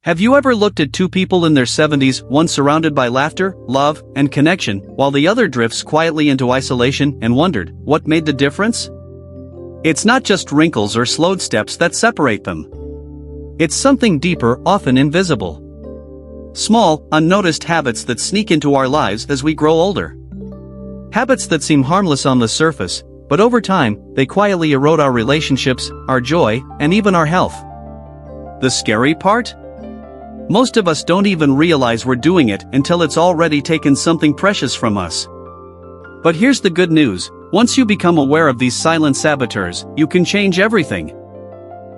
Have you ever looked at two people in their 70s, one surrounded by laughter, love, and connection, while the other drifts quietly into isolation, and wondered, what made the difference? It's not just wrinkles or slowed steps that separate them. It's something deeper, often invisible. Small, unnoticed habits that sneak into our lives as we grow older. Habits that seem harmless on the surface, but over time, they quietly erode our relationships, our joy, and even our health. The scary part? Most of us don't even realize we're doing it until it's already taken something precious from us. But here's the good news: once you become aware of these silent saboteurs, you can change everything.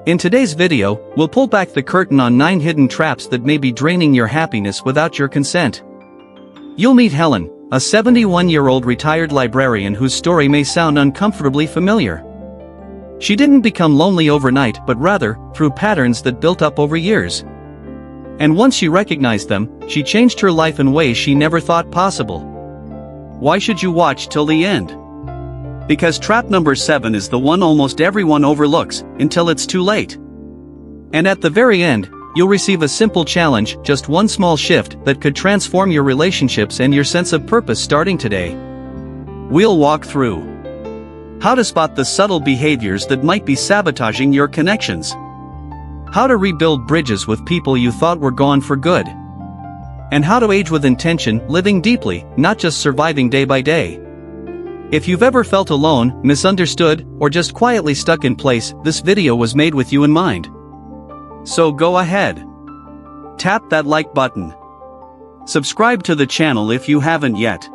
In today's video, we'll pull back the curtain on 9 hidden traps that may be draining your happiness without your consent. You'll meet Helen, a 71-year-old retired librarian whose story may sound uncomfortably familiar. She didn't become lonely overnight, but rather, through patterns that built up over years. And once she recognized them, she changed her life in ways she never thought possible. Why should you watch till the end? Because trap number 7 is the one almost everyone overlooks, until it's too late. And at the very end, you'll receive a simple challenge, just one small shift that could transform your relationships and your sense of purpose starting today. We'll walk through how to spot the subtle behaviors that might be sabotaging your connections. How to rebuild bridges with people you thought were gone for good. And how to age with intention, living deeply, not just surviving day by day. If you've ever felt alone, misunderstood, or just quietly stuck in place, this video was made with you in mind. So go ahead. Tap that like button. Subscribe to the channel if you haven't yet.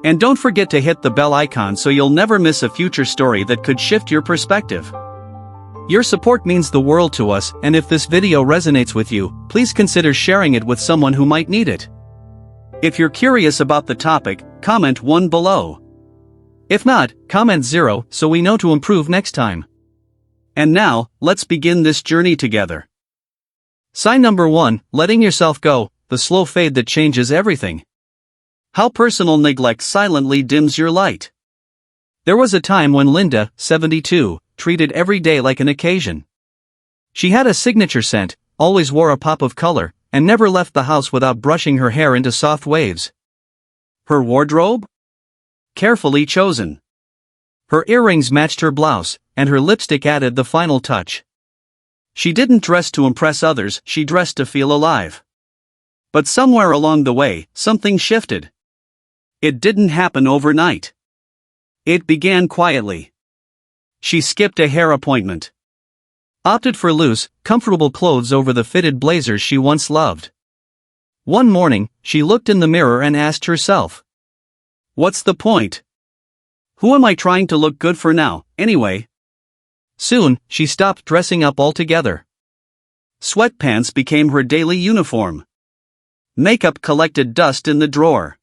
And don't forget to hit the bell icon so you'll never miss a future story that could shift your perspective. Your support means the world to us, and if this video resonates with you, please consider sharing it with someone who might need it. If you're curious about the topic, comment 1 below. If not, comment 0 so we know to improve next time. And now, let's begin this journey together. Sign number 1, letting yourself go, the slow fade that changes everything. How personal neglect silently dims your light. There was a time when Linda, 72, treated every day like an occasion. She had a signature scent, always wore a pop of color, and never left the house without brushing her hair into soft waves. Her wardrobe? Carefully chosen. Her earrings matched her blouse, and her lipstick added the final touch. She didn't dress to impress others, she dressed to feel alive. But somewhere along the way, something shifted. It didn't happen overnight. It began quietly. She skipped a hair appointment. Opted for loose, comfortable clothes over the fitted blazers she once loved. One morning, she looked in the mirror and asked herself, "What's the point? Who am I trying to look good for now, anyway?" Soon, she stopped dressing up altogether. Sweatpants became her daily uniform. Makeup collected dust in the drawer.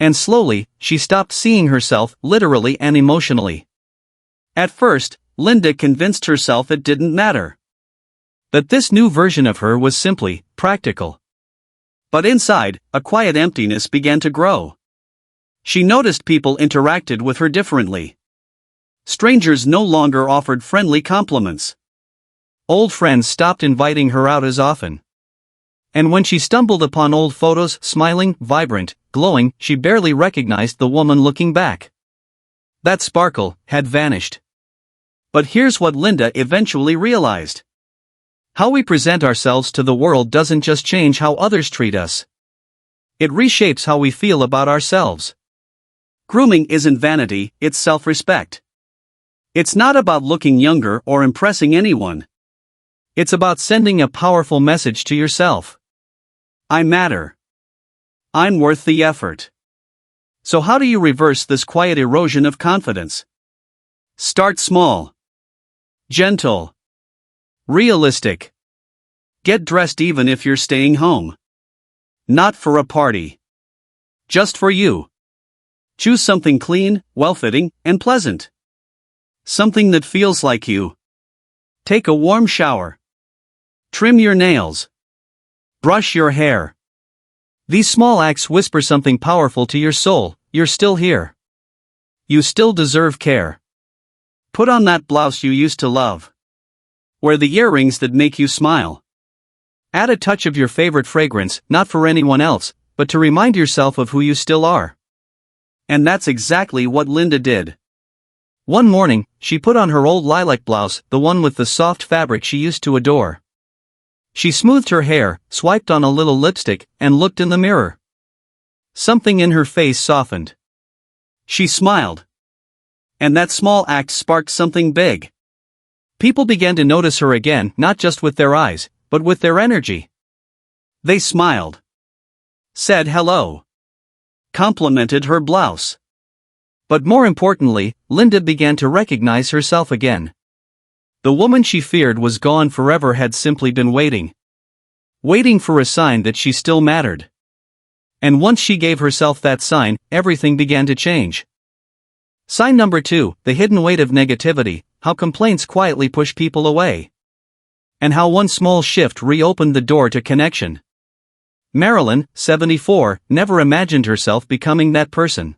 And slowly, she stopped seeing herself, literally and emotionally. At first, Linda convinced herself it didn't matter. That this new version of her was simply practical. But inside, a quiet emptiness began to grow. She noticed people interacted with her differently. Strangers no longer offered friendly compliments. Old friends stopped inviting her out as often. And when she stumbled upon old photos, smiling, vibrant, glowing, she barely recognized the woman looking back. That sparkle had vanished. But here's what Linda eventually realized. How we present ourselves to the world doesn't just change how others treat us. It reshapes how we feel about ourselves. Grooming isn't vanity, it's self-respect. It's not about looking younger or impressing anyone. It's about sending a powerful message to yourself. I matter. I'm worth the effort. So how do you reverse this quiet erosion of confidence? Start small. Gentle. Realistic. Get dressed even if you're staying home. Not for a party. Just for you. Choose something clean, well-fitting, and pleasant. Something that feels like you. Take a warm shower. Trim your nails. Brush your hair. These small acts whisper something powerful to your soul: you're still here. You still deserve care. Put on that blouse you used to love. Wear the earrings that make you smile. Add a touch of your favorite fragrance, not for anyone else, but to remind yourself of who you still are. And that's exactly what Linda did. One morning, she put on her old lilac blouse, the one with the soft fabric she used to adore. She smoothed her hair, swiped on a little lipstick, and looked in the mirror. Something in her face softened. She smiled. And that small act sparked something big. People began to notice her again, not just with their eyes, but with their energy. They smiled. Said hello. Complimented her blouse. But more importantly, Linda began to recognize herself again. The woman she feared was gone forever had simply been waiting. Waiting for a sign that she still mattered. And once she gave herself that sign, everything began to change. Sign number 2, the hidden weight of negativity, how complaints quietly push people away. And how one small shift reopened the door to connection. Marilyn, 74, never imagined herself becoming that person.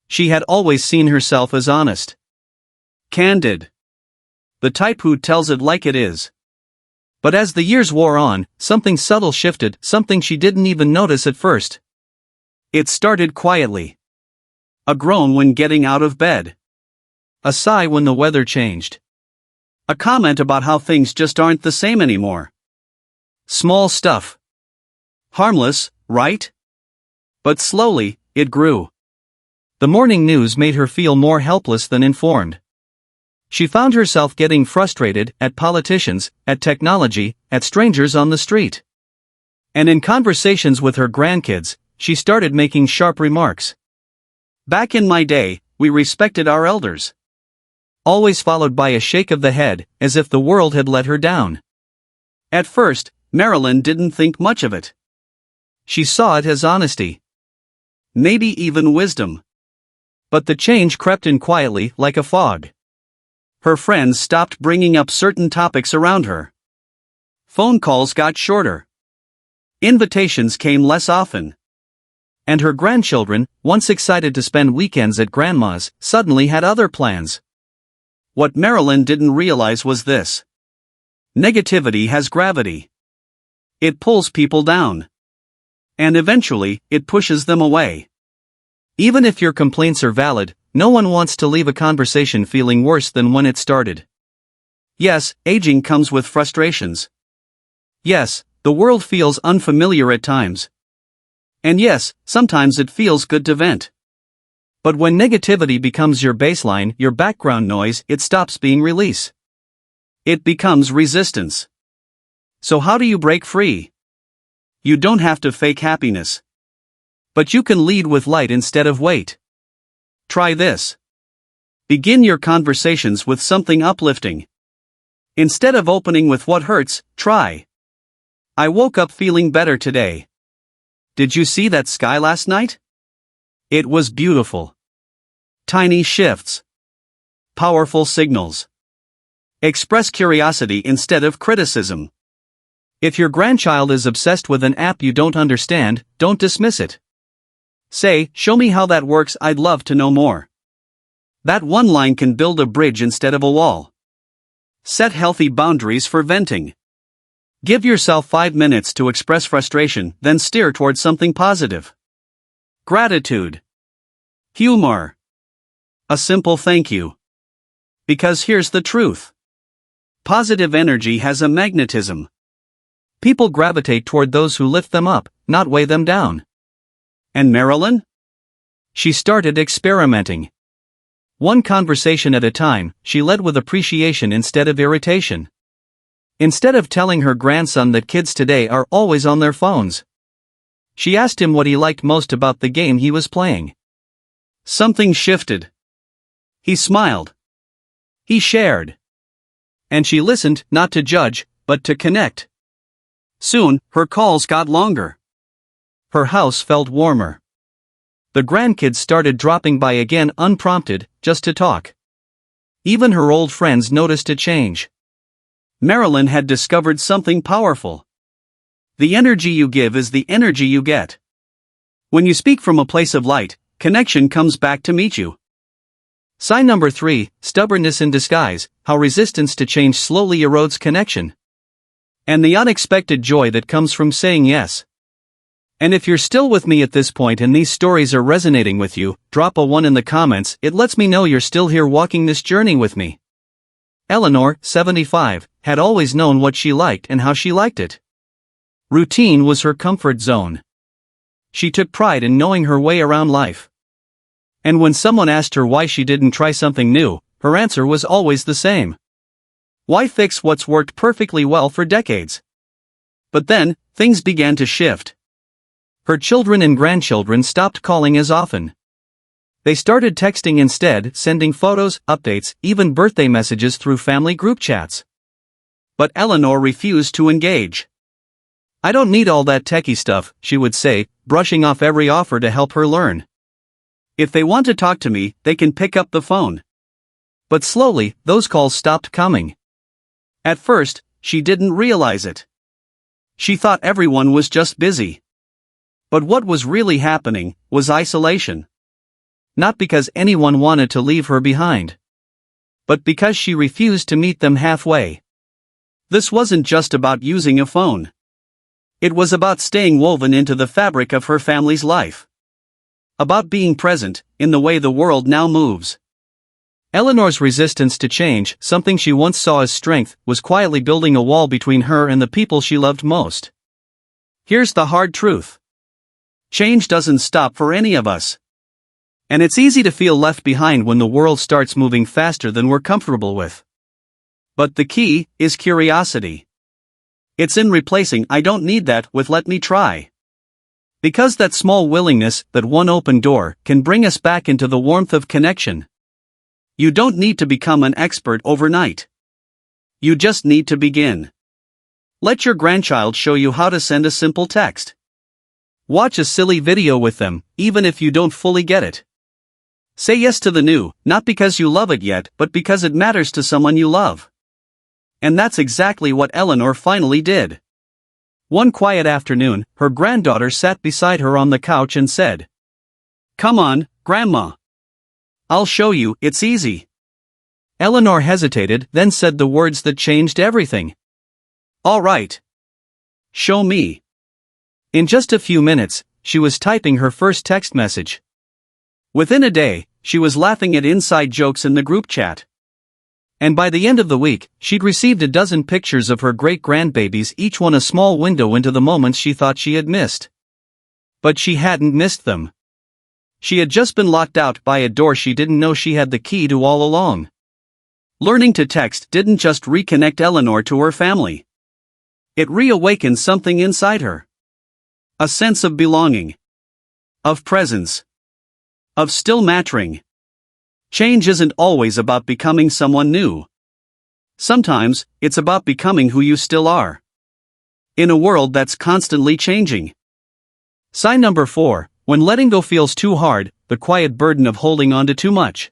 She had always seen herself as honest. Candid. The type who tells it like it is. But as the years wore on, something subtle shifted, something she didn't even notice at first. It started quietly. A groan when getting out of bed. A sigh when the weather changed. A comment about how things just aren't the same anymore. Small stuff. Harmless, right? But slowly, it grew. The morning news made her feel more helpless than informed. She found herself getting frustrated at politicians, at technology, at strangers on the street. And in conversations with her grandkids, she started making sharp remarks. Back in my day, we respected our elders. Always followed by a shake of the head, as if the world had let her down. At first, Marilyn didn't think much of it. She saw it as honesty. Maybe even wisdom. But the change crept in quietly, like a fog. Her friends stopped bringing up certain topics around her. Phone calls got shorter. Invitations came less often. And her grandchildren, once excited to spend weekends at grandma's, suddenly had other plans. What Marilyn didn't realize was this. Negativity has gravity. It pulls people down. And eventually, it pushes them away. Even if your complaints are valid, no one wants to leave a conversation feeling worse than when it started. Yes, aging comes with frustrations. Yes, the world feels unfamiliar at times. And yes, sometimes it feels good to vent. But when negativity becomes your baseline, your background noise, it stops being release. It becomes resistance. So how do you break free? You don't have to fake happiness. But you can lead with light instead of weight. Try this. Begin your conversations with something uplifting. Instead of opening with what hurts, try. I woke up feeling better today. Did you see that sky last night? It was beautiful. Tiny shifts. Powerful signals. Express curiosity instead of criticism. If your grandchild is obsessed with an app you don't understand, don't dismiss it. Say, show me how that works, I'd love to know more. That one line can build a bridge instead of a wall. Set healthy boundaries for venting. Give yourself 5 minutes to express frustration, then steer towards something positive. Gratitude. Humor. A simple thank you. Because here's the truth. Positive energy has a magnetism. People gravitate toward those who lift them up, not weigh them down. And Marilyn? She started experimenting. One conversation at a time, she led with appreciation instead of irritation. Instead of telling her grandson that kids today are always on their phones, she asked him what he liked most about the game he was playing. Something shifted. He smiled. He shared. And she listened, not to judge, but to connect. Soon, her calls got longer. Her house felt warmer. The grandkids started dropping by again unprompted, just to talk. Even her old friends noticed a change. Marilyn had discovered something powerful. The energy you give is the energy you get. When you speak from a place of light, connection comes back to meet you. Sign number 3, stubbornness in disguise, how resistance to change slowly erodes connection. and the unexpected joy that comes from saying yes. And if you're still with me at this point and these stories are resonating with you, drop a 1 in the comments. It lets me know you're still here walking this journey with me. Eleanor, 75, had always known what she liked and how she liked it. Routine was her comfort zone. She took pride in knowing her way around life. And when someone asked her why she didn't try something new, her answer was always the same. Why fix what's worked perfectly well for decades? But then, things began to shift. Her children and grandchildren stopped calling as often. They started texting instead, sending photos, updates, even birthday messages through family group chats. But Eleanor refused to engage. "I don't need all that techie stuff," she would say, brushing off every offer to help her learn. "If they want to talk to me, they can pick up the phone." But slowly, those calls stopped coming. At first, she didn't realize it. She thought everyone was just busy. But what was really happening was isolation. Not because anyone wanted to leave her behind, but because she refused to meet them halfway. This wasn't just about using a phone. It was about staying woven into the fabric of her family's life. About being present in the way the world now moves. Eleanor's resistance to change, something she once saw as strength, was quietly building a wall between her and the people she loved most. Here's the hard truth. Change doesn't stop for any of us. And it's easy to feel left behind when the world starts moving faster than we're comfortable with. But the key is curiosity. It's in replacing "I don't need that" with "let me try." Because that small willingness, that one open door, can bring us back into the warmth of connection. You don't need to become an expert overnight. You just need to begin. Let your grandchild show you how to send a simple text. Watch a silly video with them, even if you don't fully get it. Say yes to the new, not because you love it yet, but because it matters to someone you love. And that's exactly what Eleanor finally did. One quiet afternoon, her granddaughter sat beside her on the couch and said, "Come on, Grandma. I'll show you, it's easy." Eleanor hesitated, then said the words that changed everything. "All right. Show me." In just a few minutes, she was typing her first text message. Within a day, she was laughing at inside jokes in the group chat. And by the end of the week, she'd received a dozen pictures of her great-grandbabies, each one a small window into the moments she thought she had missed. But she hadn't missed them. She had just been locked out by a door she didn't know she had the key to all along. Learning to text didn't just reconnect Eleanor to her family. It reawakened something inside her. A sense of belonging. Of presence. Of still mattering. Change isn't always about becoming someone new. Sometimes, it's about becoming who you still are. In a world that's constantly changing. Sign number 4, when letting go feels too hard, the quiet burden of holding on to too much.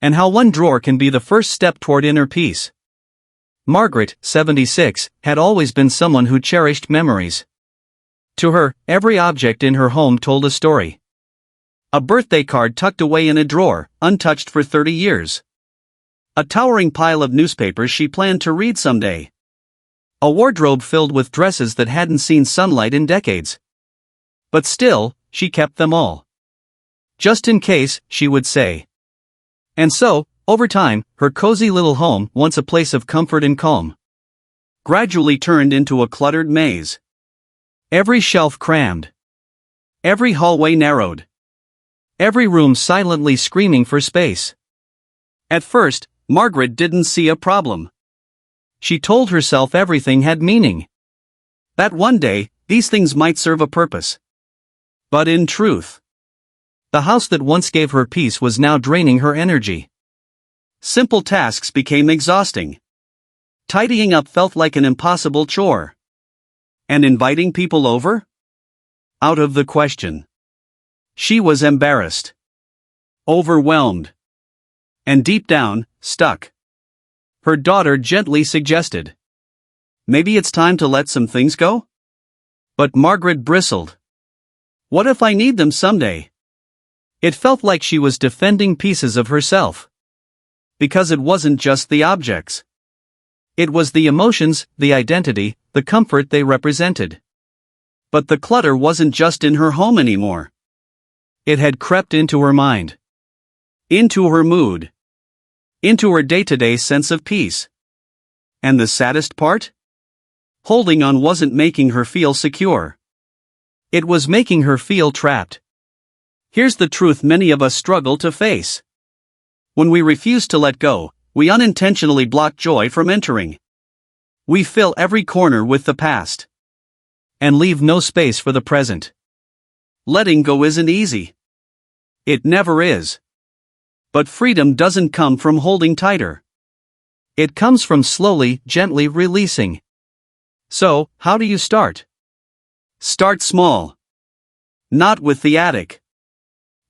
And how one drawer can be the first step toward inner peace. Margaret, 76, had always been someone who cherished memories. To her, every object in her home told a story. A birthday card tucked away in a drawer, untouched for 30 years. A towering pile of newspapers she planned to read someday. A wardrobe filled with dresses that hadn't seen sunlight in decades. But still, she kept them all. Just in case, she would say. And so, over time, her cozy little home, once a place of comfort and calm, gradually turned into a cluttered maze. Every shelf crammed. Every hallway narrowed. Every room silently screaming for space. At first, Margaret didn't see a problem. She told herself everything had meaning. That one day, these things might serve a purpose. But in truth, the house that once gave her peace was now draining her energy. Simple tasks became exhausting. Tidying up felt like an impossible chore. And inviting people over? Out of the question. She was embarrassed. Overwhelmed. And deep down, stuck. Her daughter gently suggested, "Maybe it's time to let some things go?" But Margaret bristled. "What if I need them someday?" It felt like she was defending pieces of herself. Because it wasn't just the objects. It was the emotions, the identity, the comfort they represented. But the clutter wasn't just in her home anymore. It had crept into her mind, into her mood, into her day-to-day sense of peace. And the saddest part? Holding on wasn't making her feel secure. It was making her feel trapped. Here's the truth many of us struggle to face. When we refuse to let go, we unintentionally block joy from entering. We fill every corner with the past and leave no space for the present. Letting go isn't easy. It never is. But freedom doesn't come from holding tighter. It comes from slowly, gently releasing. So, how do you start? Start small. Not with the attic.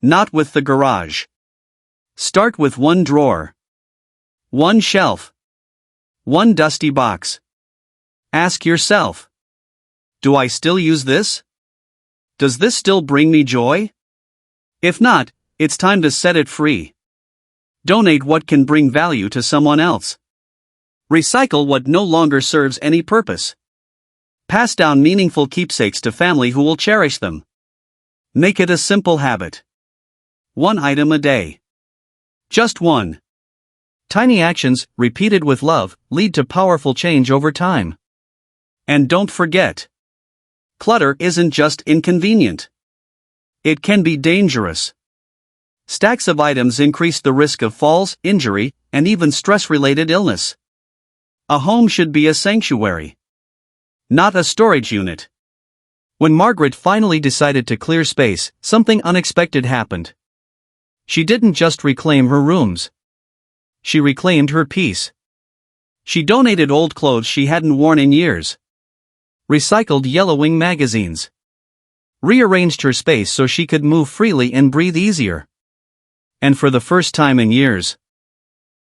Not with the garage. Start with one drawer. One shelf. One dusty box. Ask yourself, do I still use this? Does this still bring me joy? If not, it's time to set it free. Donate what can bring value to someone else. Recycle what no longer serves any purpose. Pass down meaningful keepsakes to family who will cherish them. Make it a simple habit. One item a day. Just one. Tiny actions, repeated with love, lead to powerful change over time. And don't forget, clutter isn't just inconvenient. It can be dangerous. Stacks of items increase the risk of falls, injury, and even stress-related illness. A home should be a sanctuary, not a storage unit. When Margaret finally decided to clear space, something unexpected happened. She didn't just reclaim her rooms. She reclaimed her peace. She donated old clothes she hadn't worn in years. Recycled yellowing magazines. Rearranged her space so she could move freely and breathe easier. And for the first time in years,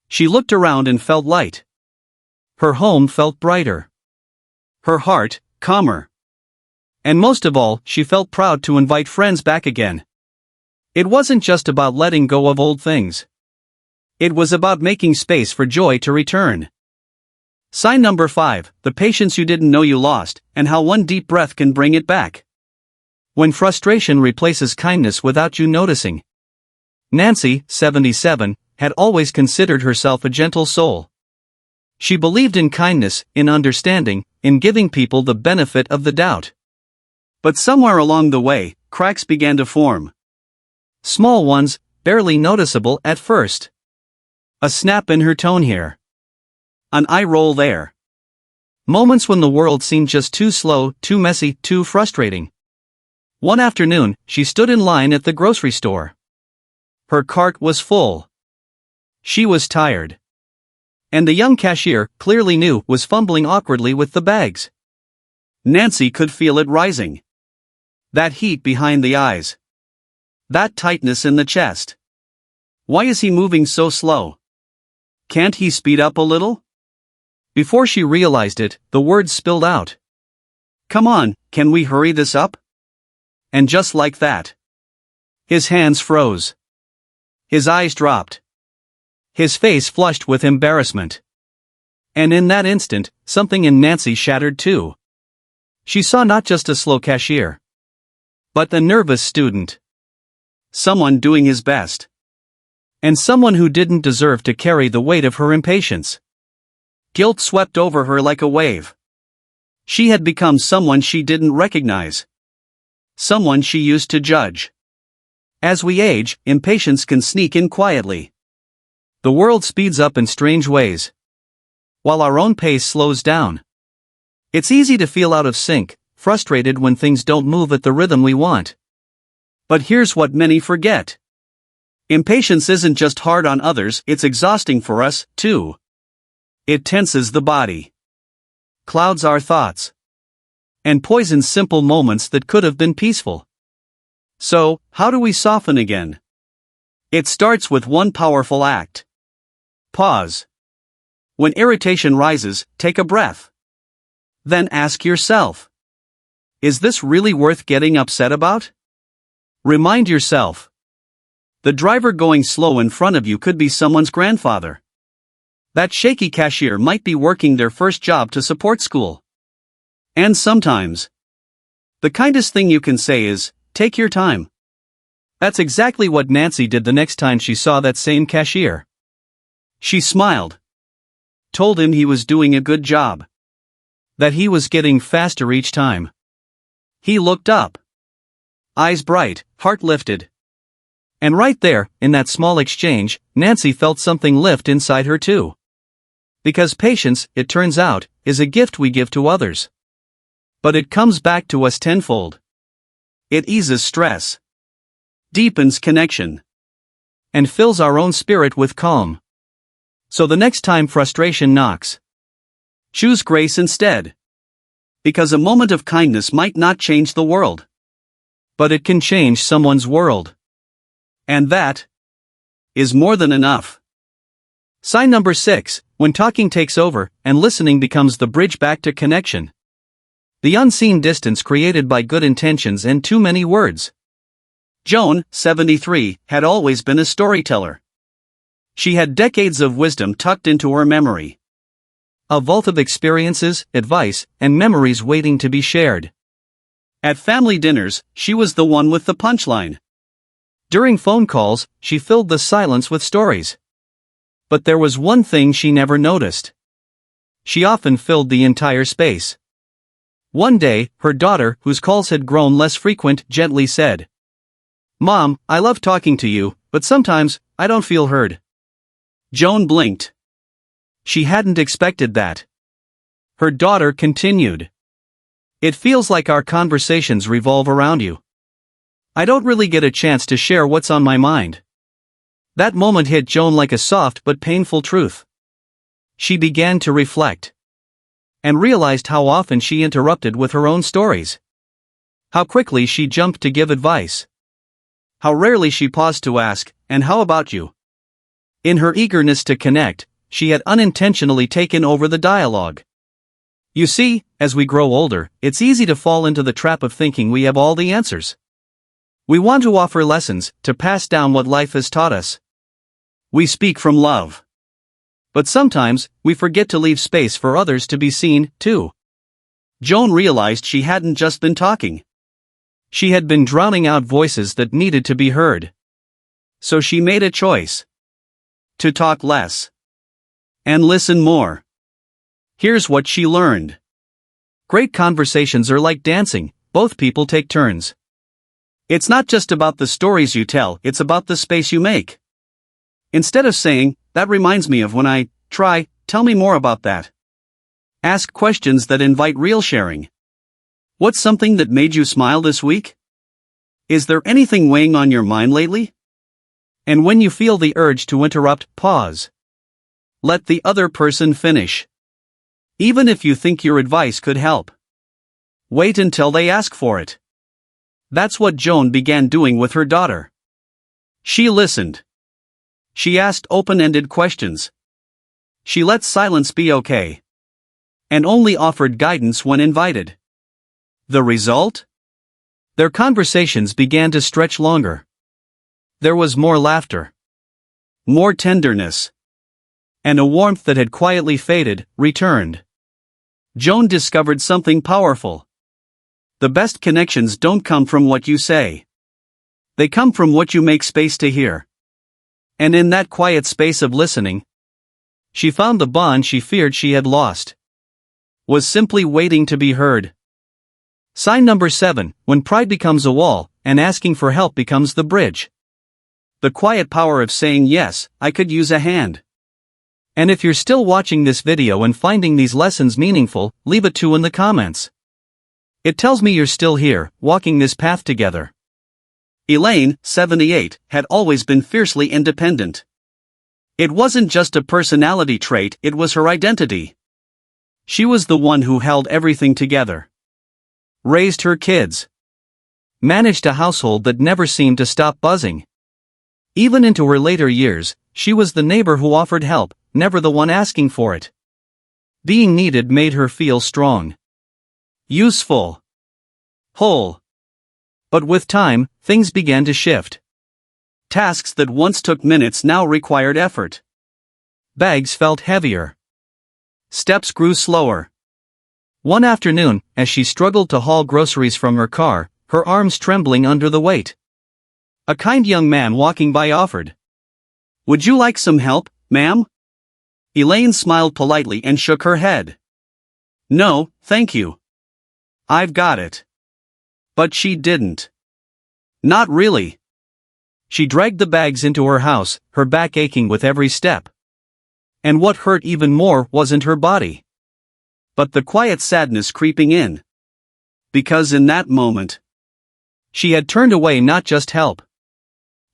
she looked around and felt light. Her home felt brighter. Her heart, calmer. And most of all, she felt proud to invite friends back again. It wasn't just about letting go of old things. It was about making space for joy to return. Sign number 5, the patience you didn't know you lost, and how one deep breath can bring it back. When frustration replaces kindness without you noticing. Nancy, 77, had always considered herself a gentle soul. She believed in kindness, in understanding, in giving people the benefit of the doubt. But somewhere along the way, cracks began to form. Small ones, barely noticeable at first. A snap in her tone here. An eye roll there. Moments when the world seemed just too slow, too messy, too frustrating. One afternoon, she stood in line at the grocery store. Her cart was full. She was tired. And the young cashier, clearly new, was fumbling awkwardly with the bags. Nancy could feel it rising. That heat behind the eyes. That tightness in the chest. Why is he moving so slow? Can't he speed up a little? Before she realized it, the words spilled out. Come on, can we hurry this up? And just like that, his hands froze. His eyes dropped. His face flushed with embarrassment. And in that instant, something in Nancy shattered too. She saw not just a slow cashier, but a nervous student. Someone doing his best. And someone who didn't deserve to carry the weight of her impatience. Guilt swept over her like a wave. She had become someone she didn't recognize. Someone she used to judge. As we age, impatience can sneak in quietly. The world speeds up in strange ways, while our own pace slows down. It's easy to feel out of sync, frustrated when things don't move at the rhythm we want. But here's what many forget. Impatience isn't just hard on others, it's exhausting for us, too. It tenses the body, clouds our thoughts, and poisons simple moments that could have been peaceful. So, how do we soften again? It starts with one powerful act. Pause. When irritation rises, take a breath. Then ask yourself, is this really worth getting upset about? Remind yourself, the driver going slow in front of you could be someone's grandfather. That shaky cashier might be working their first job to support school. And sometimes, the kindest thing you can say is, take your time. That's exactly what Nancy did the next time she saw that same cashier. She smiled. Told him he was doing a good job. That he was getting faster each time. He looked up. Eyes bright, heart lifted. And right there, in that small exchange, Nancy felt something lift inside her too. Because patience, it turns out, is a gift we give to others. But it comes back to us tenfold. It eases stress, deepens connection, and fills our own spirit with calm. So the next time frustration knocks, choose grace instead. Because a moment of kindness might not change the world, but it can change someone's world. And that is more than enough. Sign number 6, when talking takes over and listening becomes the bridge back to connection. The unseen distance created by good intentions and too many words. Joan, 73, had always been a storyteller. She had decades of wisdom tucked into her memory. A vault of experiences, advice, and memories waiting to be shared. At family dinners, she was the one with the punchline. During phone calls, she filled the silence with stories. But there was one thing she never noticed. She often filled the entire space. One day, her daughter, whose calls had grown less frequent, gently said, "Mom, I love talking to you, but sometimes, I don't feel heard." Joan blinked. She hadn't expected that. Her daughter continued. "It feels like our conversations revolve around you. I don't really get a chance to share what's on my mind." That moment hit Joan like a soft but painful truth. She began to reflect. And realized how often she interrupted with her own stories. How quickly she jumped to give advice. How rarely she paused to ask, "And how about you?" In her eagerness to connect, she had unintentionally taken over the dialogue. You see, as we grow older, it's easy to fall into the trap of thinking we have all the answers. We want to offer lessons, to pass down what life has taught us. We speak from love. But sometimes, we forget to leave space for others to be seen, too. Joan realized she hadn't just been talking. She had been drowning out voices that needed to be heard. So she made a choice. To talk less. And listen more. Here's what she learned. Great conversations are like dancing, both people take turns. It's not just about the stories you tell, it's about the space you make. Instead of saying, "That reminds me of when I," try, "Tell me more about that." Ask questions that invite real sharing. What's something that made you smile this week? Is there anything weighing on your mind lately? And when you feel the urge to interrupt, pause. Let the other person finish. Even if you think your advice could help. Wait until they ask for it. That's what Joan began doing with her daughter. She listened. She asked open-ended questions. She let silence be okay. And only offered guidance when invited. The result? Their conversations began to stretch longer. There was more laughter. More tenderness. And a warmth that had quietly faded, returned. Joan discovered something powerful. The best connections don't come from what you say. They come from what you make space to hear. And in that quiet space of listening, she found the bond she feared she had lost. Was simply waiting to be heard. Sign number 7, when pride becomes a wall, and asking for help becomes the bridge. The quiet power of saying yes, I could use a hand. And if you're still watching this video and finding these lessons meaningful, leave a 2 in the comments. It tells me you're still here, walking this path together. Elaine, 78, had always been fiercely independent. It wasn't just a personality trait, it was her identity. She was the one who held everything together. Raised her kids. Managed a household that never seemed to stop buzzing. Even into her later years, she was the neighbor who offered help, never the one asking for it. Being needed made her feel strong. Useful. Whole. But with time, things began to shift. Tasks that once took minutes now required effort. Bags felt heavier. Steps grew slower. One afternoon, as she struggled to haul groceries from her car, her arms trembling under the weight, a kind young man walking by offered, "Would you like some help, ma'am?" Elaine smiled politely and shook her head. "No, thank you. I've got it." But she didn't. Not really. She dragged the bags into her house, her back aching with every step. And what hurt even more wasn't her body, but the quiet sadness creeping in. Because in that moment, she had turned away not just help,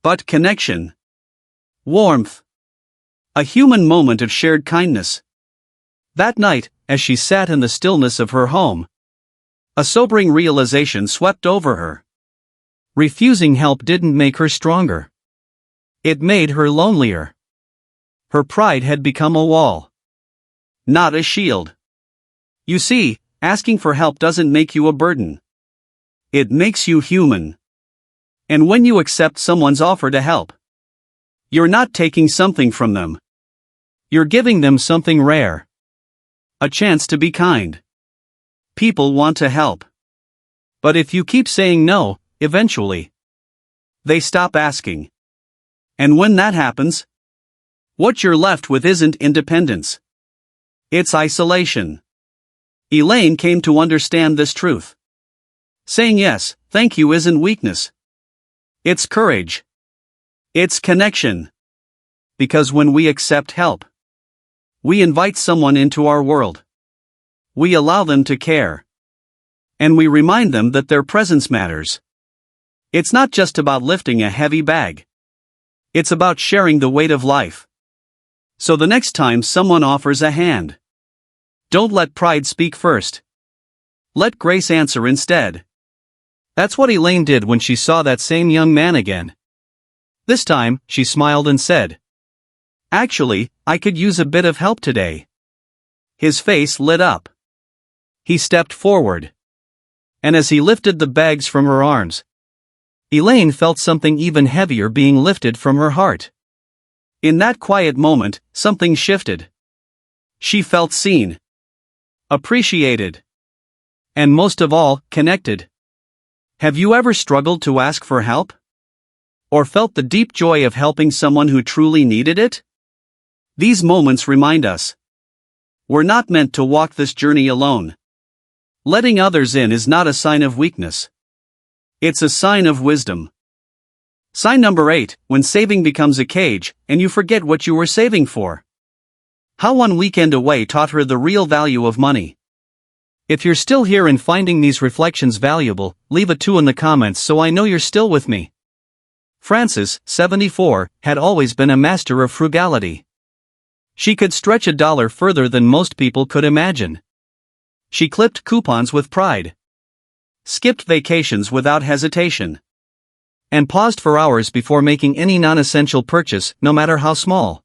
but connection. Warmth. A human moment of shared kindness. That night, as she sat in the stillness of her home, a sobering realization swept over her. Refusing help didn't make her stronger. It made her lonelier. Her pride had become a wall, not a shield. You see, asking for help doesn't make you a burden. It makes you human. And when you accept someone's offer to help, you're not taking something from them. You're giving them something rare. A chance to be kind. People want to help. But if you keep saying no, eventually, they stop asking. And when that happens, what you're left with isn't independence. It's isolation. Elaine came to understand this truth. Saying yes, thank you isn't weakness. It's courage. It's connection. Because when we accept help, we invite someone into our world. We allow them to care. And we remind them that their presence matters. It's not just about lifting a heavy bag. It's about sharing the weight of life. So the next time someone offers a hand, don't let pride speak first. Let grace answer instead. That's what Elaine did when she saw that same young man again. This time, she smiled and said, "Actually, I could use a bit of help today." His face lit up. He stepped forward. And as he lifted the bags from her arms, Elaine felt something even heavier being lifted from her heart. In that quiet moment, something shifted. She felt seen, appreciated, and most of all, connected. Have you ever struggled to ask for help? Or felt the deep joy of helping someone who truly needed it? These moments remind us, we're not meant to walk this journey alone. Letting others in is not a sign of weakness. It's a sign of wisdom. Sign number 8, when saving becomes a cage, and you forget what you were saving for. How one weekend away taught her the real value of money. If you're still here and finding these reflections valuable, leave a 2 in the comments so I know you're still with me. Frances, 74, had always been a master of frugality. She could stretch $1 further than most people could imagine. She clipped coupons with pride, skipped vacations without hesitation, and paused for hours before making any non-essential purchase, no matter how small.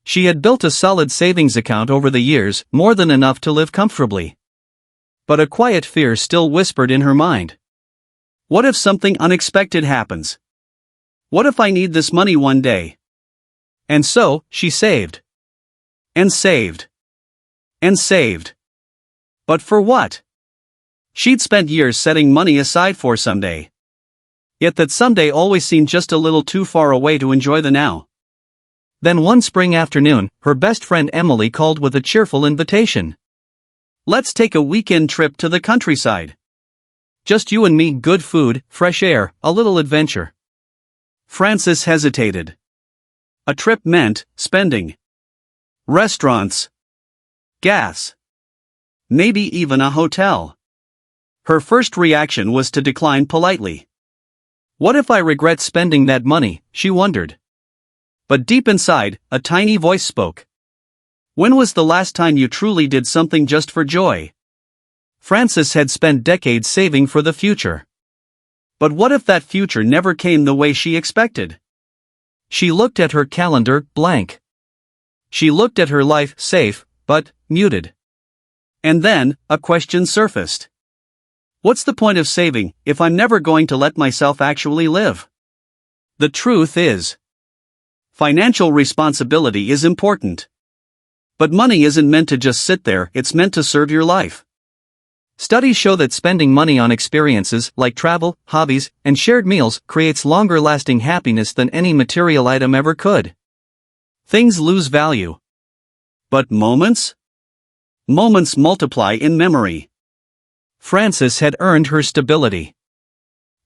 She had built a solid savings account over the years, more than enough to live comfortably. But a quiet fear still whispered in her mind. What if something unexpected happens? What if I need this money one day? And so, she saved. And saved. And saved. But for what? She'd spent years setting money aside for someday. Yet that someday always seemed just a little too far away to enjoy the now. Then one spring afternoon, her best friend Emily called with a cheerful invitation. "Let's take a weekend trip to the countryside. Just you and me, good food, fresh air, a little adventure." Frances hesitated. A trip meant spending. Restaurants. Gas. Maybe even a hotel. Her first reaction was to decline politely. What if I regret spending that money, she wondered. But deep inside, a tiny voice spoke. When was the last time you truly did something just for joy? Frances had spent decades saving for the future. But what if that future never came the way she expected? She looked at her calendar, blank. She looked at her life, safe, but muted. And then, a question surfaced. What's the point of saving, if I'm never going to let myself actually live? The truth is, Financial responsibility is important. But money isn't meant to just sit there, it's meant to serve your life. Studies show that spending money on experiences like travel, hobbies, and shared meals creates longer-lasting happiness than any material item ever could. Things lose value. But moments? Moments multiply in memory. Frances had earned her stability.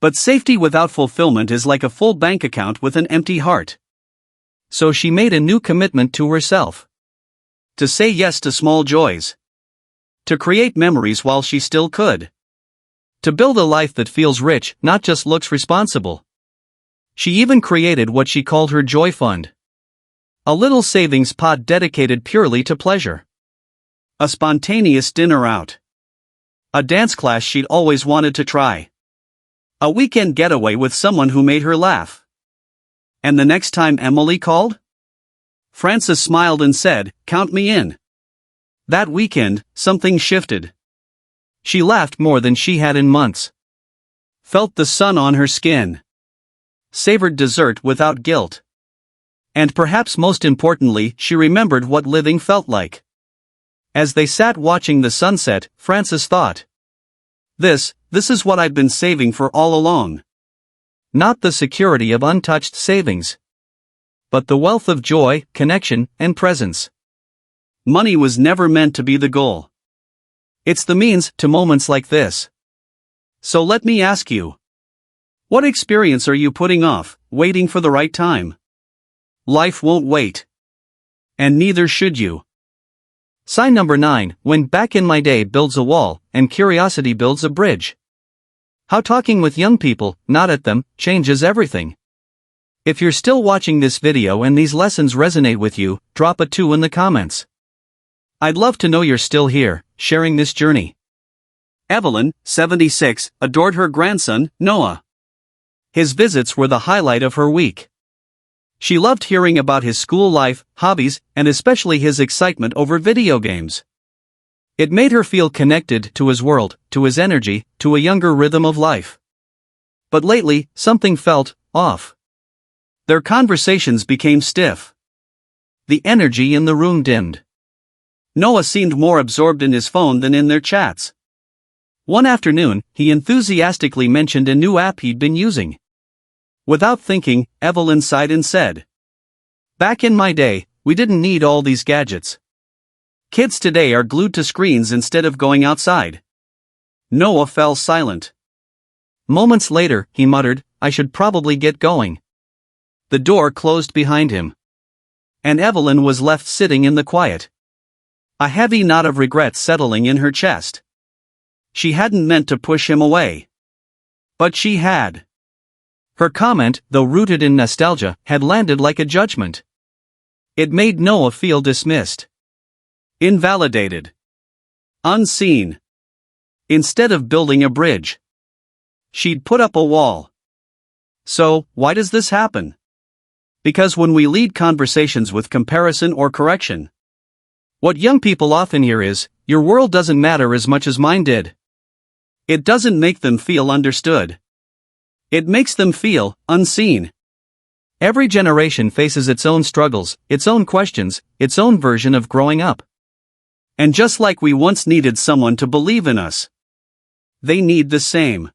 But safety without fulfillment is like a full bank account with an empty heart. So she made a new commitment to herself. To say yes to small joys. To create memories while she still could. To build a life that feels rich, not just looks responsible. She even created what she called her joy fund. A little savings pot dedicated purely to pleasure. A spontaneous dinner out. A dance class she'd always wanted to try. A weekend getaway with someone who made her laugh. And the next time Emily called? Frances smiled and said, "Count me in." That weekend, something shifted. She laughed more than she had in months. Felt the sun on her skin. Savored dessert without guilt. And perhaps most importantly, she remembered what living felt like. As they sat watching the sunset, Frances thought. This is what I've been saving for all along. Not the security of untouched savings. But the wealth of joy, connection, and presence. Money was never meant to be the goal. It's the means to moments like this. So let me ask you. What experience are you putting off, waiting for the right time? Life won't wait. And neither should you. Sign number 9, when back in my day builds a wall, and curiosity builds a bridge. How talking with young people, not at them, changes everything. If you're still watching this video and these lessons resonate with you, drop a 2 in the comments. I'd love to know you're still here, sharing this journey. Evelyn, 76, adored her grandson, Noah. His visits were the highlight of her week. She loved hearing about his school life, hobbies, and especially his excitement over video games. It made her feel connected to his world, to his energy, to a younger rhythm of life. But lately, something felt off. Their conversations became stiff. The energy in the room dimmed. Noah seemed more absorbed in his phone than in their chats. One afternoon, he enthusiastically mentioned a new app he'd been using. Without thinking, Evelyn sighed and said, "Back in my day, we didn't need all these gadgets. Kids today are glued to screens instead of going outside." Noah fell silent. Moments later, he muttered, "I should probably get going." The door closed behind him. And Evelyn was left sitting in the quiet. A heavy knot of regret settling in her chest. She hadn't meant to push him away. But she had. Her comment, though rooted in nostalgia, had landed like a judgment. It made Noah feel dismissed. Invalidated. Unseen. Instead of building a bridge, she'd put up a wall. So, why does this happen? Because when we lead conversations with comparison or correction, what young people often hear is, "Your world doesn't matter as much as mine did." It doesn't make them feel understood. It makes them feel unseen. Every generation faces its own struggles, its own questions, its own version of growing up. And just like we once needed someone to believe in us, they need the same.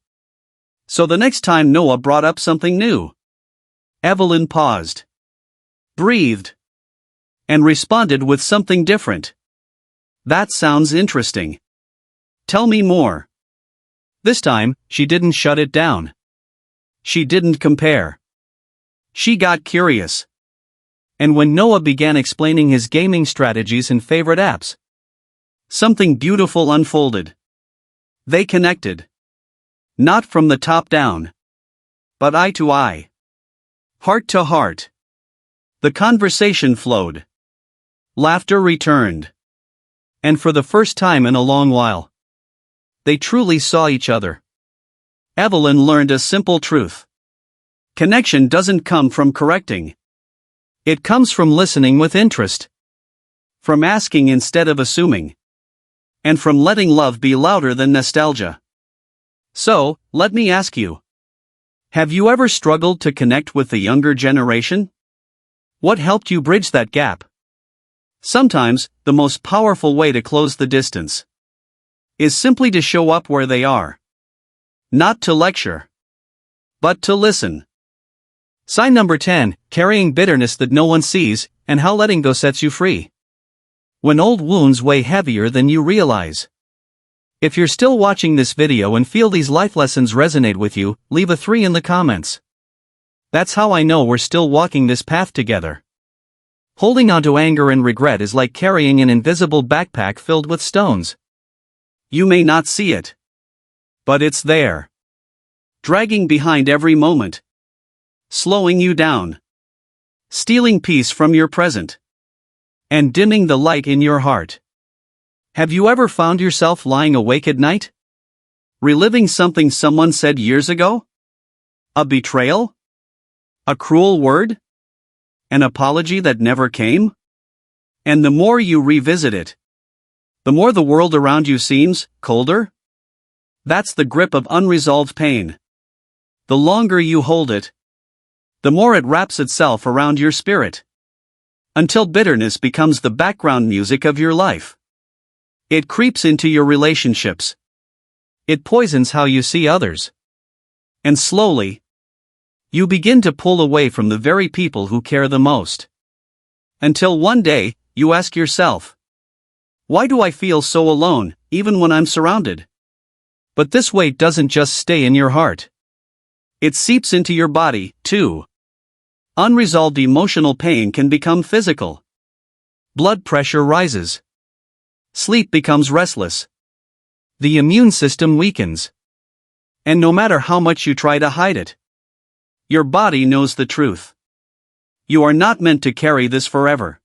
So the next time Noah brought up something new, Evelyn paused, breathed, and responded with something different. "That sounds interesting. Tell me more." This time, she didn't shut it down. She didn't compare. She got curious. And when Noah began explaining his gaming strategies and favorite apps, something beautiful unfolded. They connected. Not from the top down, but eye to eye. Heart to heart. The conversation flowed. Laughter returned. And for the first time in a long while, they truly saw each other. Evelyn learned a simple truth. Connection doesn't come from correcting. It comes from listening with interest. From asking instead of assuming. And from letting love be louder than nostalgia. So, let me ask you. Have you ever struggled to connect with the younger generation? What helped you bridge that gap? Sometimes, the most powerful way to close the distance is simply to show up where they are. Not to lecture, but to listen. Sign number 10, carrying bitterness that no one sees, and how letting go sets you free. When old wounds weigh heavier than you realize. If you're still watching this video and feel these life lessons resonate with you, leave a 3 in the comments. That's how I know we're still walking this path together. Holding onto anger and regret is like carrying an invisible backpack filled with stones. You may not see it, but it's there. Dragging behind every moment. Slowing you down. Stealing peace from your present. And dimming the light in your heart. Have you ever found yourself lying awake at night? Reliving something someone said years ago? A betrayal? A cruel word? An apology that never came? And the more you revisit it, the more the world around you seems colder? That's the grip of unresolved pain. The longer you hold it, the more it wraps itself around your spirit. Until bitterness becomes the background music of your life. It creeps into your relationships. It poisons how you see others. And slowly, you begin to pull away from the very people who care the most. Until one day, you ask yourself, why do I feel so alone, even when I'm surrounded? But this weight doesn't just stay in your heart. It seeps into your body, too. Unresolved emotional pain can become physical. Blood pressure rises. Sleep becomes restless. The immune system weakens. And no matter how much you try to hide it, your body knows the truth. You are not meant to carry this forever.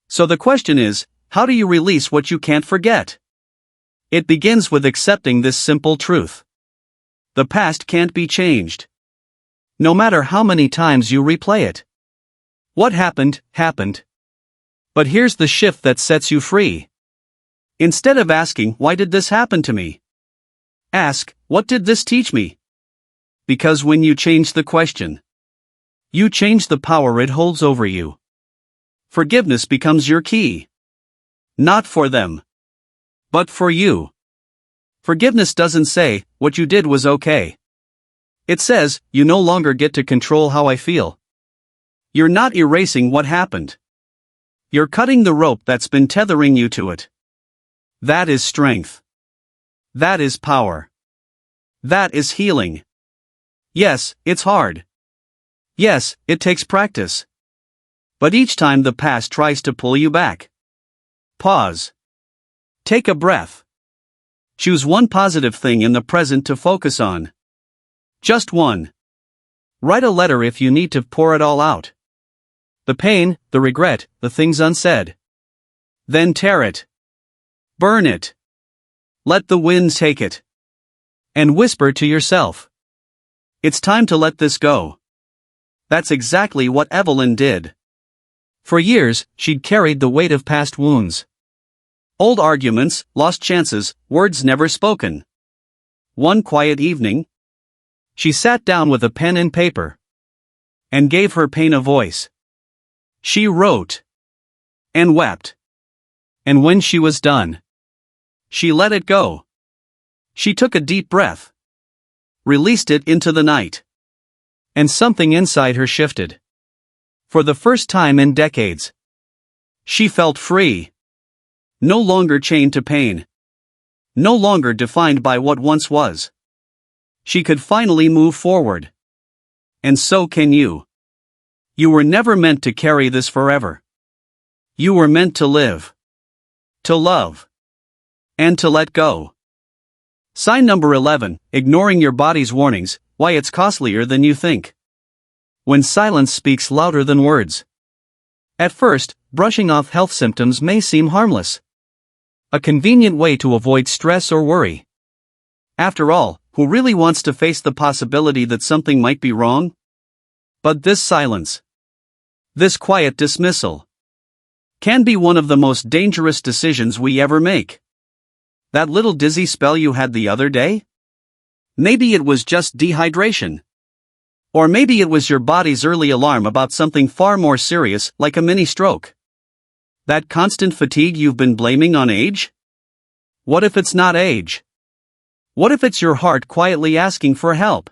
So the question is, how do you release what you can't forget? It begins with accepting this simple truth. The past can't be changed. No matter how many times you replay it. What happened, happened. But here's the shift that sets you free. Instead of asking, why did this happen to me? Ask, what did this teach me? Because when you change the question, you change the power it holds over you. Forgiveness becomes your key. Not for them, but for you. Forgiveness doesn't say, what you did was okay. It says, you no longer get to control how I feel. You're not erasing what happened. You're cutting the rope that's been tethering you to it. That is strength. That is power. That is healing. Yes, it's hard. Yes, it takes practice. But each time the past tries to pull you back, pause. Take a breath. Choose one positive thing in the present to focus on. Just one. Write a letter if you need to pour it all out. The pain, the regret, the things unsaid. Then tear it. Burn it. Let the wind take it. And whisper to yourself, it's time to let this go. That's exactly what Evelyn did. For years, she'd carried the weight of past wounds. Old arguments, lost chances, words never spoken. One quiet evening, she sat down with a pen and paper and gave her pain a voice. She wrote and wept. And when she was done, she let it go. She took a deep breath, released it into the night, and something inside her shifted. For the first time in decades, she felt free. No longer chained to pain. No longer defined by what once was. She could finally move forward. And so can you. You were never meant to carry this forever. You were meant to live. To love. And to let go. Sign number 11, ignoring your body's warnings, why it's costlier than you think. When silence speaks louder than words. At first, brushing off health symptoms may seem harmless. A convenient way to avoid stress or worry. After all, who really wants to face the possibility that something might be wrong? But this silence, this quiet dismissal, can be one of the most dangerous decisions we ever make. That little dizzy spell you had the other day? Maybe it was just dehydration. Or maybe it was your body's early alarm about something far more serious, like a mini stroke. That constant fatigue you've been blaming on age? What if it's not age? What if it's your heart quietly asking for help?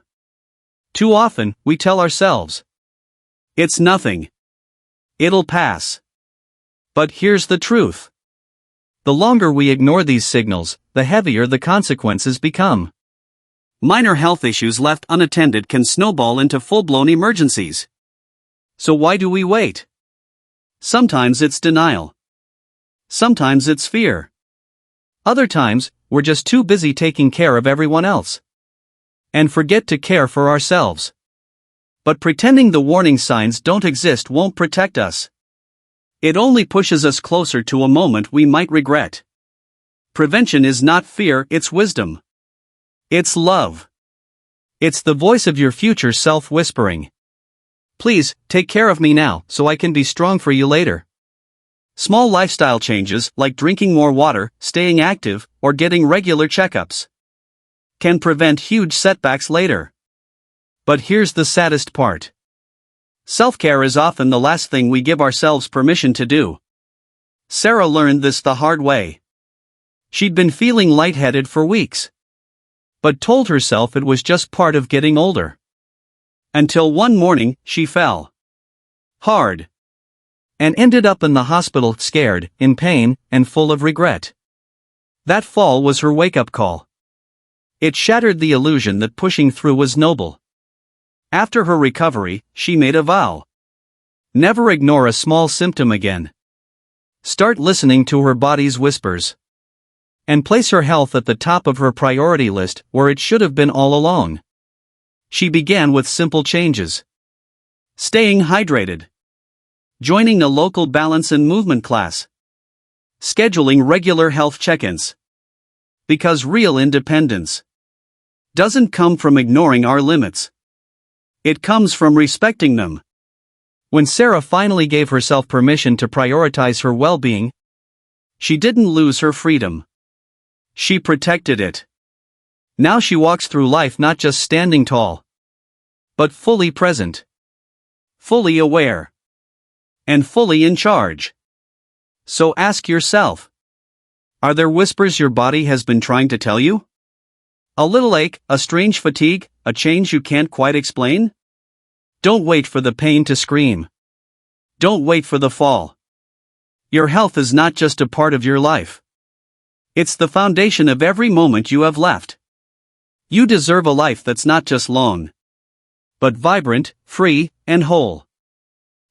Too often, we tell ourselves, it's nothing. It'll pass. But here's the truth. The longer we ignore these signals, the heavier the consequences become. Minor health issues left unattended can snowball into full-blown emergencies. So why do we wait? Sometimes it's denial. Sometimes it's fear. Other times, we're just too busy taking care of everyone else. And forget to care for ourselves. But pretending the warning signs don't exist won't protect us. It only pushes us closer to a moment we might regret. Prevention is not fear, it's wisdom. It's love. It's the voice of your future self whispering, please, take care of me now so I can be strong for you later. Small lifestyle changes like drinking more water, staying active, or getting regular checkups can prevent huge setbacks later. But here's the saddest part. Self-care is often the last thing we give ourselves permission to do. Sarah learned this the hard way. She'd been feeling lightheaded for weeks, but told herself it was just part of getting older. Until one morning, she fell hard and ended up in the hospital scared, in pain, and full of regret. That fall was her wake-up call. It shattered the illusion that pushing through was noble. After her recovery, she made a vow. Never ignore a small symptom again. Start listening to her body's whispers. And place her health at the top of her priority list where it should have been all along. She began with simple changes. Staying hydrated. Joining a local balance and movement class. Scheduling regular health check-ins. Because real independence doesn't come from ignoring our limits. It comes from respecting them. When Sarah finally gave herself permission to prioritize her well-being, she didn't lose her freedom. She protected it. Now she walks through life not just standing tall, but fully present, fully aware, and fully in charge. So ask yourself, are there whispers your body has been trying to tell you? A little ache, a strange fatigue, a change you can't quite explain? Don't wait for the pain to scream. Don't wait for the fall. Your health is not just a part of your life. It's the foundation of every moment you have left. You deserve a life that's not just long, but vibrant, free, and whole.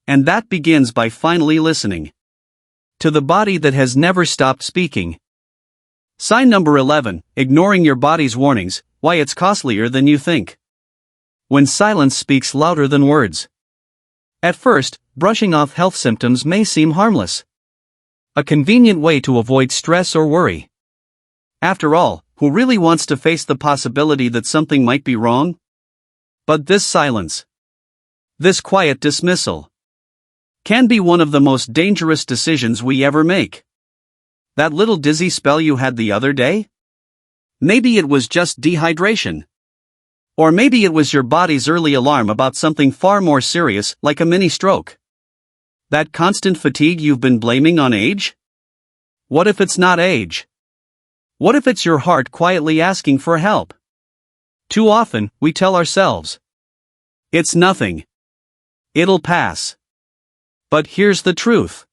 And that begins by finally listening to the body that has never stopped speaking. Sign number 11, ignoring your body's warnings, why it's costlier than you think. When silence speaks louder than words. At first, brushing off health symptoms may seem harmless. A convenient way to avoid stress or worry. After all, who really wants to face the possibility that something might be wrong? But this silence, this quiet dismissal, can be one of the most dangerous decisions we ever make. That little dizzy spell you had the other day? Maybe it was just dehydration. Or maybe it was your body's early alarm about something far more serious, like a mini stroke. That constant fatigue you've been blaming on age? What if it's not age? What if it's your heart quietly asking for help? Too often, we tell ourselves, it's nothing. It'll pass. But here's the truth.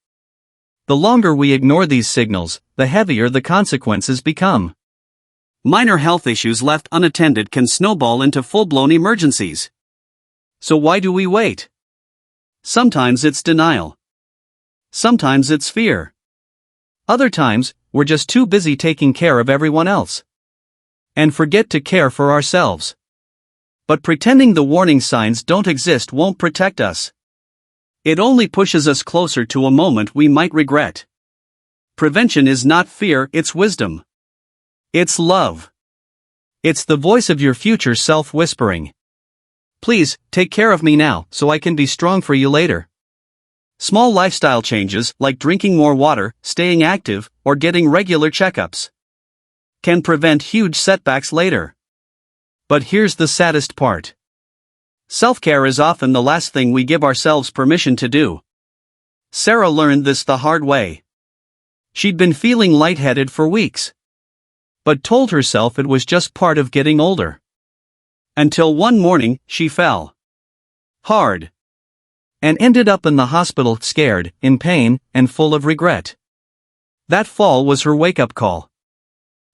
The longer we ignore these signals, the heavier the consequences become. Minor health issues left unattended can snowball into full-blown emergencies. So why do we wait? Sometimes it's denial. Sometimes it's fear. Other times, we're just too busy taking care of everyone else. And forget to care for ourselves. But pretending the warning signs don't exist won't protect us. It only pushes us closer to a moment we might regret. Prevention is not fear, it's wisdom. It's love. It's the voice of your future self whispering, please, take care of me now so I can be strong for you later. Small lifestyle changes like drinking more water, staying active, or getting regular checkups can prevent huge setbacks later. But here's the saddest part. Self-care is often the last thing we give ourselves permission to do. Sarah learned this the hard way. She'd been feeling lightheaded for weeks, but told herself it was just part of getting older. Until one morning, she fell hard and ended up in the hospital, scared, in pain, and full of regret. That fall was her wake-up call.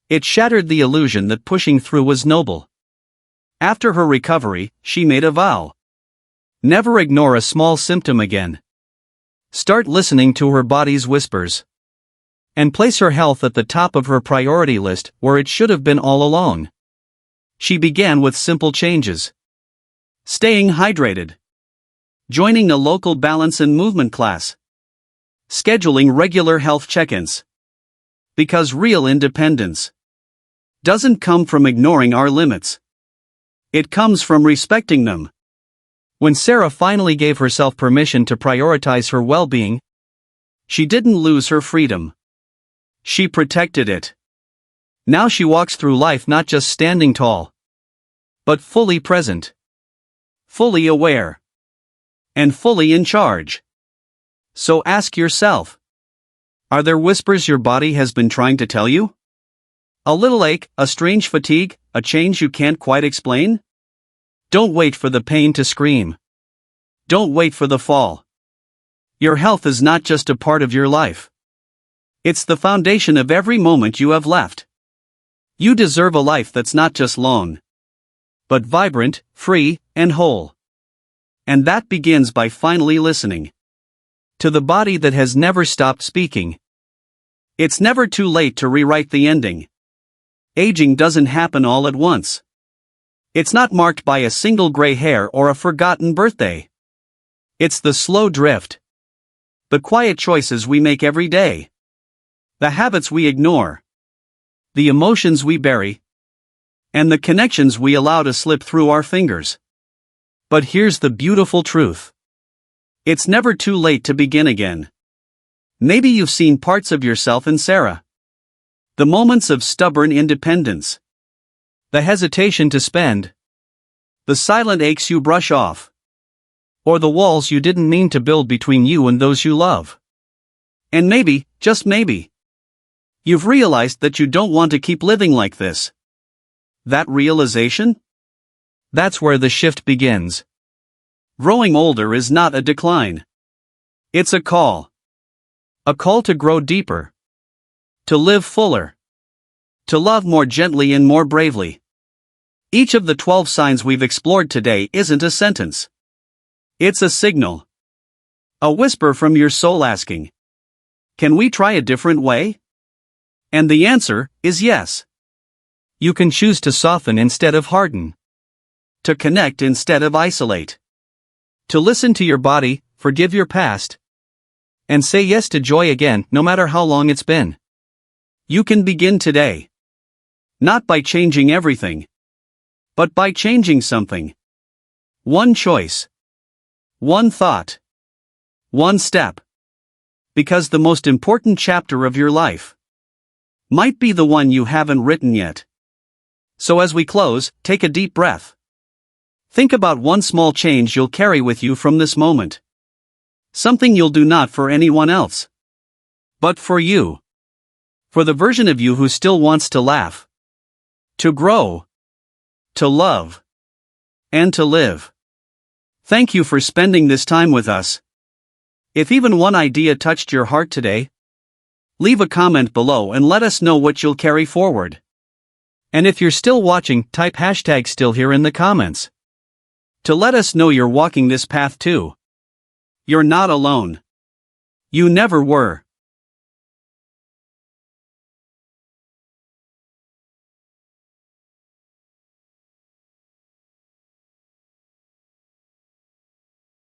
It shattered the illusion that pushing through was noble. After her recovery, she made a vow. Never ignore a small symptom again. Start listening to her body's whispers. And place her health at the top of her priority list, where it should have been all along. She began with simple changes. Staying hydrated. Joining a local balance and movement class. Scheduling regular health check-ins. Because real independence doesn't come from ignoring our limits. It comes from respecting them. When Sarah finally gave herself permission to prioritize her well-being, she didn't lose her freedom. She protected it. Now she walks through life not just standing tall, but fully present, fully aware, and fully in charge. So ask yourself, are there whispers your body has been trying to tell you? A little ache, a strange fatigue, a change you can't quite explain? Don't wait for the pain to scream. Don't wait for the fall. Your health is not just a part of your life. It's the foundation of every moment you have left. You deserve a life that's not just long, but vibrant, free, and whole. And that begins by finally listening to the body that has never stopped speaking. It's never too late to rewrite the ending. Aging doesn't happen all at once. It's not marked by a single gray hair or a forgotten birthday. It's the slow drift. The quiet choices we make every day. The habits we ignore. The emotions we bury. And the connections we allow to slip through our fingers. But here's the beautiful truth. It's never too late to begin again. Maybe you've seen parts of yourself in Sarah. The moments of stubborn independence. The hesitation to spend. The silent aches you brush off. Or the walls you didn't mean to build between you and those you love. And maybe, just maybe, you've realized that you don't want to keep living like this. That realization? That's where the shift begins. Growing older is not a decline. It's a call. A call to grow deeper. To live fuller. To love more gently and more bravely. Each of the 12 signs we've explored today isn't a sentence. It's a signal. A whisper from your soul asking, can we try a different way? And the answer is yes. You can choose to soften instead of harden. To connect instead of isolate. To listen to your body, forgive your past, and say yes to joy again, no matter how long it's been. You can begin today. Not by changing everything, but by changing something. One choice. One thought. One step. Because the most important chapter of your life might be the one you haven't written yet. So as we close, take a deep breath. Think about one small change you'll carry with you from this moment. Something you'll do not for anyone else, but for you. For the version of you who still wants to laugh, to grow, to love, and to live. Thank you for spending this time with us. If even one idea touched your heart today, leave a comment below and let us know what you'll carry forward. And if you're still watching, type #still here in the comments. To let us know you're walking this path too. You're not alone. You never were.